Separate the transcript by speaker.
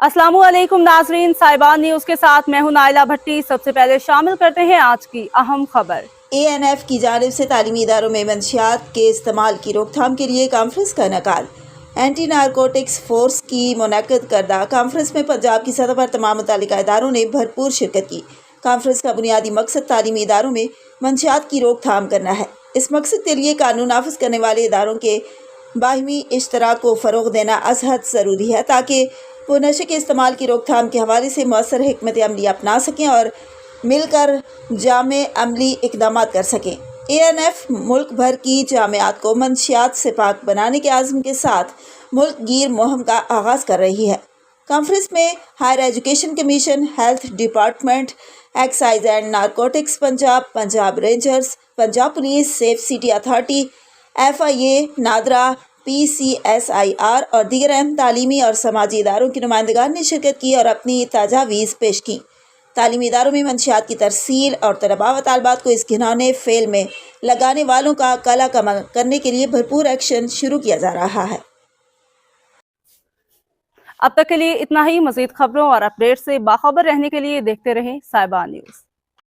Speaker 1: अस्सलामु अलैकुम नाजरीन, साहिबान न्यूज के साथ मैं हूं नाइला भट्टी। सबसे पहले शामिल करते हैं आज की अहम खबर।
Speaker 2: ANF की जानिब से तालीमी इदारों में मंशियात के इस्तेमाल की रोकथाम के लिए कॉन्फ्रेंस का इनेकाद। एंटी नारकोटिक्स फोर्स की मुनक्किद करदा कॉन्फ्रेंस में पंजाब की सतह पर तमाम मुतल्लिका इदारों ने भरपूर शिरकत की। कॉन्फ्रेंस का बुनियादी मकसद तालीमी इदारों में मंशियात की रोकथाम करना है। इस मकसद के लिए कानून नाफिज करने वाले इदारों के बाहिमी इश्तराक को फ़रोग़ देना अज़हद ज़रूरी है, ताकि वो नशे के इस्तेमाल की रोकथाम के हवाले से मौसर हिकमत अमली अपना सकें और मिलकर जामे अमली इक़दाम कर सकें। ANF मुल्क भर की जामियात को मंशियात से पाक बनाने के आज़म के साथ मुल्क गिर मुहिम का आगाज़ कर रही है। कॉन्फ्रेंस में higher education commission, health department, excise and narcotics Punjab, Punjab rangers, Punjab police, safe city authority, FIA, NADRA, PCSIR और दीगर अहम तालीमी और समाजी इदारों के नुमाइंदगान ने शिरकत की और अपनी तजावीज़ पेश की। तालीमी इदारों में मंशियात की तरसील और तलबा व तालबात को इस घिनौने फेल में लगाने वालों का कला कमल करने के लिए भरपूर एक्शन शुरू किया जा रहा है।
Speaker 1: अब तक के लिए इतना ही। मज़ीद खबरों और अपडेट से बाखबर रहने के लिए देखते रहें साहिबान न्यूज़।